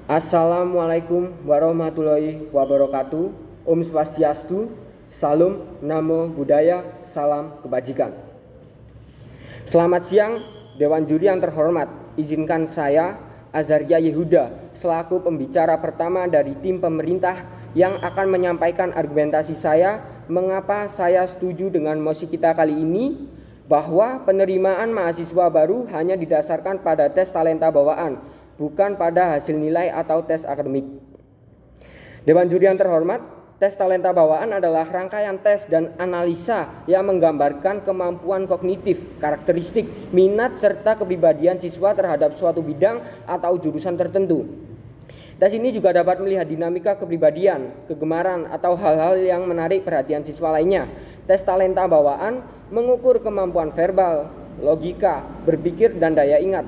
Assalamualaikum warahmatullahi wabarakatuh. Om Swastiastu, Salam, Namo Buddhaya, Salam Kebajikan. Selamat siang Dewan Juri yang terhormat. Izinkan saya, Azaria Yehuda, selaku pembicara pertama dari tim pemerintah yang akan menyampaikan argumentasi saya mengapa saya setuju dengan mosi kita kali ini, bahwa penerimaan mahasiswa baru hanya didasarkan pada tes talenta bawaan, bukan pada hasil nilai atau tes akademik. Dewan Juri yang terhormat, tes talenta bawaan adalah rangkaian tes dan analisa yang menggambarkan kemampuan kognitif, karakteristik, minat, serta kepribadian siswa terhadap suatu bidang atau jurusan tertentu. Tes ini juga dapat melihat dinamika kepribadian, kegemaran, atau hal-hal yang menarik perhatian siswa lainnya. Tes talenta bawaan mengukur kemampuan verbal, logika, berpikir, dan daya ingat.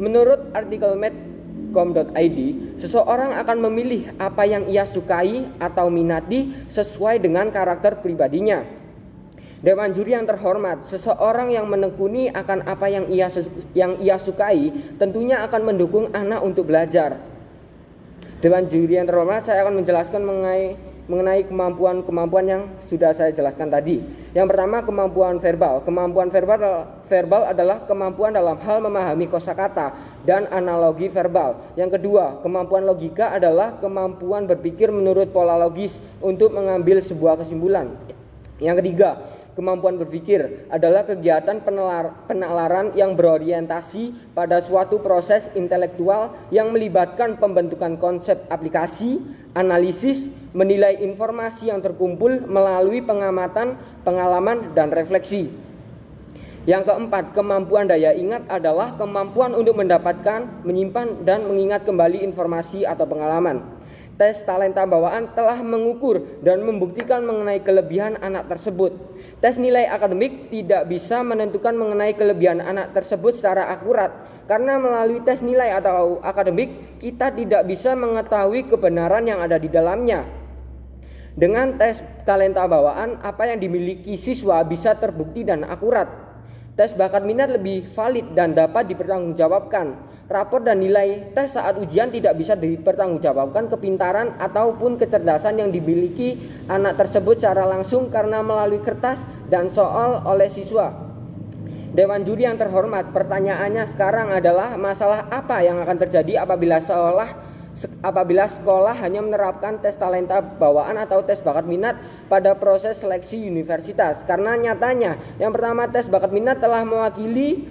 Menurut artikel med.com.id, seseorang akan memilih apa yang ia sukai atau minati sesuai dengan karakter pribadinya. Dewan Juri yang terhormat, seseorang yang menekuni akan apa yang ia sukai tentunya akan mendukung anak untuk belajar. Dewan Juri yang terhormat, saya akan menjelaskan mengenai kemampuan yang sudah saya jelaskan tadi. Yang pertama, kemampuan verbal. Kemampuan verbal adalah kemampuan dalam hal memahami kosakata dan analogi verbal. Yang kedua, kemampuan logika adalah kemampuan berpikir menurut pola logis untuk mengambil sebuah kesimpulan. Yang ketiga, kemampuan berpikir adalah kegiatan penalaran yang berorientasi pada suatu proses intelektual yang melibatkan pembentukan konsep aplikasi, analisis, menilai informasi yang terkumpul melalui pengamatan, pengalaman, dan refleksi. Yang keempat, kemampuan daya ingat adalah kemampuan untuk mendapatkan, menyimpan, dan mengingat kembali informasi atau pengalaman. Tes talenta bawaan telah mengukur dan membuktikan mengenai kelebihan anak tersebut. Tes nilai akademik tidak bisa menentukan mengenai kelebihan anak tersebut secara akurat, karena melalui tes nilai atau akademik kita tidak bisa mengetahui kebenaran yang ada di dalamnya. Dengan tes talenta bawaan, apa yang dimiliki siswa bisa terbukti dan akurat. Tes bakat minat lebih valid dan dapat dipertanggungjawabkan. Rapor dan nilai tes saat ujian tidak bisa dipertanggungjawabkan kepintaran ataupun kecerdasan yang dimiliki anak tersebut secara langsung karena melalui kertas dan soal oleh siswa. Dewan Juri yang terhormat, pertanyaannya sekarang adalah masalah apa yang akan terjadi apabila sekolah hanya menerapkan tes talenta bawaan atau tes bakat minat pada proses seleksi universitas. Karena nyatanya yang pertama, tes bakat minat telah mewakili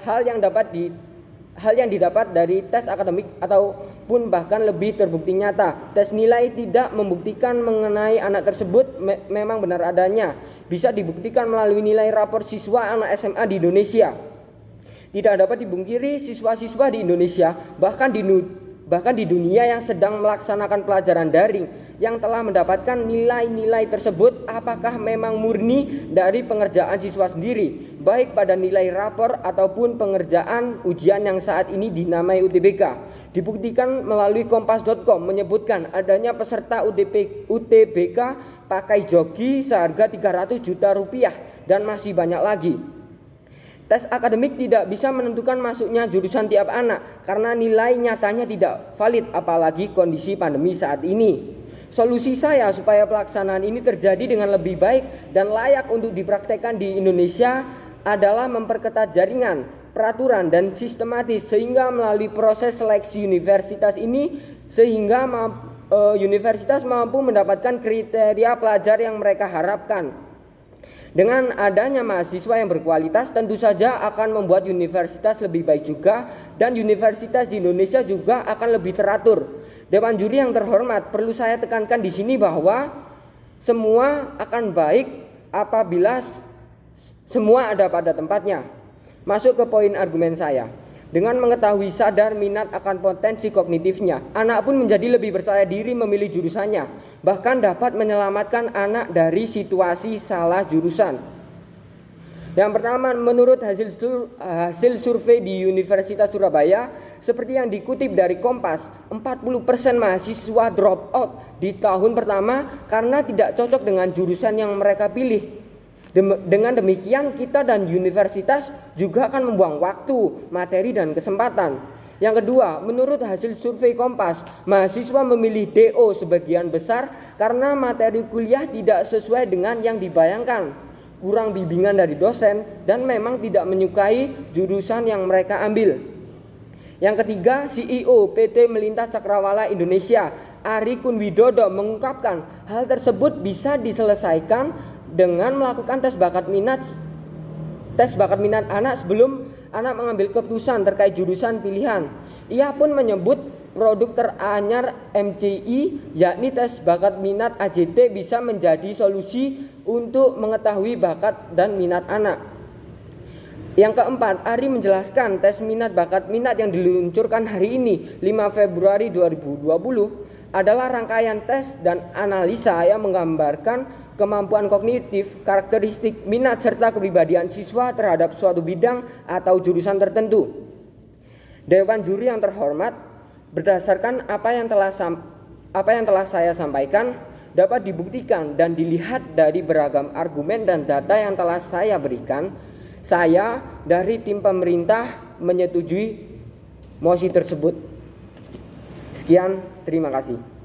hal yang didapat dari tes akademik ataupun bahkan lebih terbukti nyata. Tes nilai tidak membuktikan mengenai anak tersebut memang benar adanya. Bisa dibuktikan melalui nilai rapor siswa anak SMA di Indonesia. Tidak dapat dibungkiri siswa-siswa di Indonesia bahkan di dunia yang sedang melaksanakan pelajaran daring yang telah mendapatkan nilai-nilai tersebut apakah memang murni dari pengerjaan siswa sendiri, baik pada nilai rapor ataupun pengerjaan ujian yang saat ini dinamai UTBK. Dibuktikan melalui kompas.com menyebutkan adanya peserta UTBK pakai joki seharga 300 juta rupiah dan masih banyak lagi. Tes akademik tidak bisa menentukan masuknya jurusan tiap anak karena nilai nyatanya tidak valid, apalagi kondisi pandemi saat ini. Solusi saya supaya pelaksanaan ini terjadi dengan lebih baik dan layak untuk dipraktekkan di Indonesia adalah memperketat jaringan, peraturan, dan sistematis sehingga melalui proses seleksi universitas ini sehingga universitas mampu mendapatkan kriteria pelajar yang mereka harapkan. Dengan adanya mahasiswa yang berkualitas tentu saja akan membuat universitas lebih baik juga, dan universitas di Indonesia juga akan lebih teratur. Dewan Juri yang terhormat, perlu saya tekankan di sini bahwa semua akan baik apabila semua ada pada tempatnya. Masuk ke poin argumen saya. Dengan mengetahui sadar minat akan potensi kognitifnya, anak pun menjadi lebih percaya diri memilih jurusannya, bahkan dapat menyelamatkan anak dari situasi salah jurusan. Yang pertama, menurut hasil survei di Universitas Surabaya, seperti yang dikutip dari Kompas, 40% mahasiswa drop out di tahun pertama karena tidak cocok dengan jurusan yang mereka pilih. Dengan demikian kita dan universitas juga akan membuang waktu, materi, dan kesempatan. Yang kedua, menurut hasil survei Kompas, mahasiswa memilih DO sebagian besar karena materi kuliah tidak sesuai dengan yang dibayangkan, kurang bimbingan dari dosen, dan memang tidak menyukai jurusan yang mereka ambil. Yang ketiga, CEO PT Melintas Cakrawala Indonesia, Ari Kunwidodo, mengungkapkan hal tersebut bisa diselesaikan dengan melakukan tes bakat minat anak sebelum anak mengambil keputusan terkait jurusan pilihan. Ia pun menyebut produk teranyar MCI, yakni tes bakat minat AJT, bisa menjadi solusi untuk mengetahui bakat dan minat anak. Yang keempat, Ari menjelaskan tes minat bakat minat yang diluncurkan hari ini 5 Februari 2020 adalah rangkaian tes dan analisa yang menggambarkan kemampuan kognitif, karakteristik, minat, serta kepribadian siswa terhadap suatu bidang atau jurusan tertentu. Dewan juri yang terhormat, berdasarkan apa yang telah saya sampaikan, dapat dibuktikan dan dilihat dari beragam argumen dan data yang telah saya berikan. Saya dari tim pemerintah menyetujui mosi tersebut. Sekian, terima kasih.